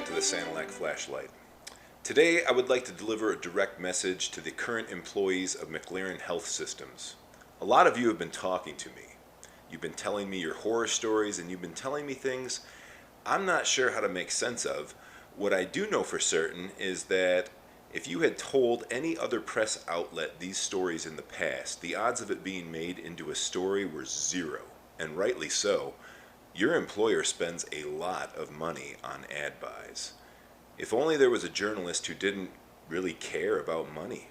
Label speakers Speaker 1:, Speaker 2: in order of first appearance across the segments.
Speaker 1: back to the Sanilac Flashlight. Today I would like to deliver a direct message to the current employees of McLaren Health Systems. A lot of you have been talking to me. You've been telling me your horror stories and you've been telling me things I'm not sure how to make sense of. What I do know for certain is that if you had told any other press outlet these stories in the past, the odds of it being made into a story were zero, and rightly so. Your employer spends a lot of money on ad buys. If only there was a journalist who didn't really care about money.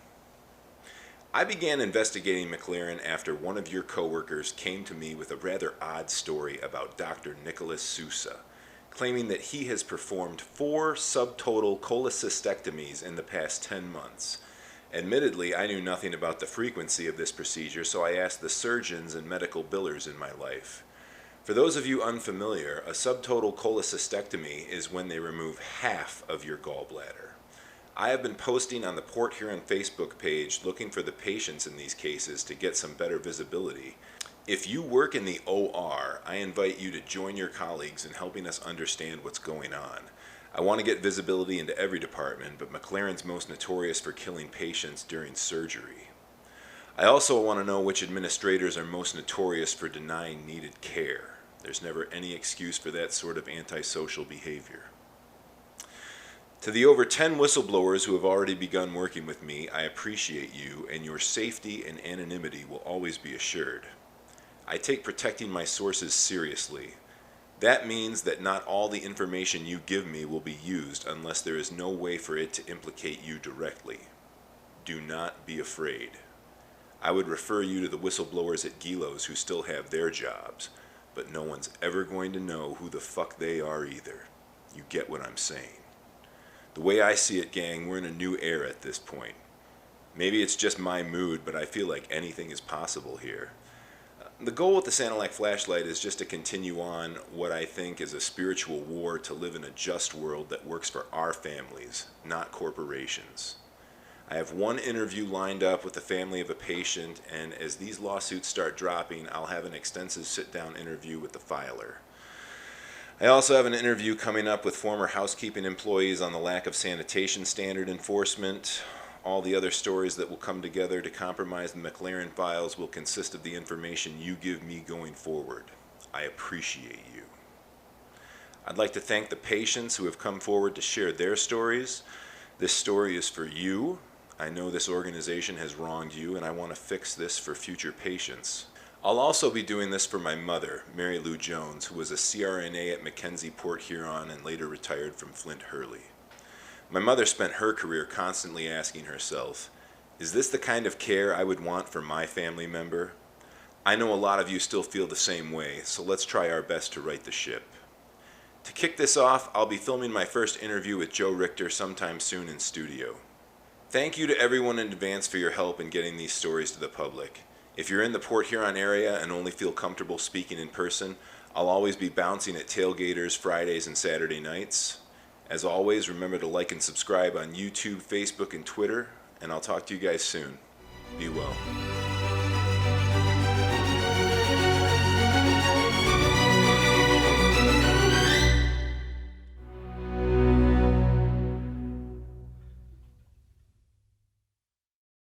Speaker 1: I began investigating McLaren after one of your coworkers came to me with a rather odd story about Dr. Nicholas Sousa, claiming that he has performed 4 subtotal cholecystectomies in the past 10 months. Admittedly, I knew nothing about the frequency of this procedure, so I asked the surgeons and medical billers in my life. For those of you unfamiliar, a subtotal cholecystectomy is when they remove half of your gallbladder. I have been posting on the Port Huron Facebook page looking for the patients in these cases to get some better visibility. If you work in the OR, I invite you to join your colleagues in helping us understand what's going on. I want to get visibility into every department, but McLaren's most notorious for killing patients during surgery. I also want to know which administrators are most notorious for denying needed care. There's never any excuse for that sort of antisocial behavior. To the over 10 whistleblowers who have already begun working with me, I appreciate you, and your safety and anonymity will always be assured. I take protecting my sources seriously. That means that not all the information you give me will be used unless there is no way for it to implicate you directly. Do not be afraid. I would refer you to the whistleblowers at Gilos who still have their jobs, but no one's ever going to know who the fuck they are either. You get what I'm saying. The way I see it, gang, we're in a new era at this point. Maybe it's just my mood, but I feel like anything is possible here. The goal with the Sanilac Flashlight is just to continue on what I think is a spiritual war to live in a just world that works for our families, not corporations. I have one interview lined up with the family of a patient, and as these lawsuits start dropping, I'll have an extensive sit-down interview with the filer. I also have an interview coming up with former housekeeping employees on the lack of sanitation standard enforcement. All the other stories that will come together to compromise the McLaren files will consist of the information you give me going forward. I appreciate you. I'd like to thank the patients who have come forward to share their stories. This story is for you. I know this organization has wronged you, and I want to fix this for future patients. I'll also be doing this for my mother, Mary Lou Jones, who was a CRNA at Mackenzie Port Huron and later retired from Flint Hurley. My mother spent her career constantly asking herself, is this the kind of care I would want for my family member? I know a lot of you still feel the same way, so let's try our best to right the ship. To kick this off, I'll be filming my first interview with Joe Richter sometime soon in studio. Thank you to everyone in advance for your help in getting these stories to the public. If you're in the Port Huron area and only feel comfortable speaking in person, I'll always be bouncing at Tailgaters Fridays and Saturday nights. As always, remember to like and subscribe on YouTube, Facebook, and Twitter, and I'll talk to you guys soon. Be well.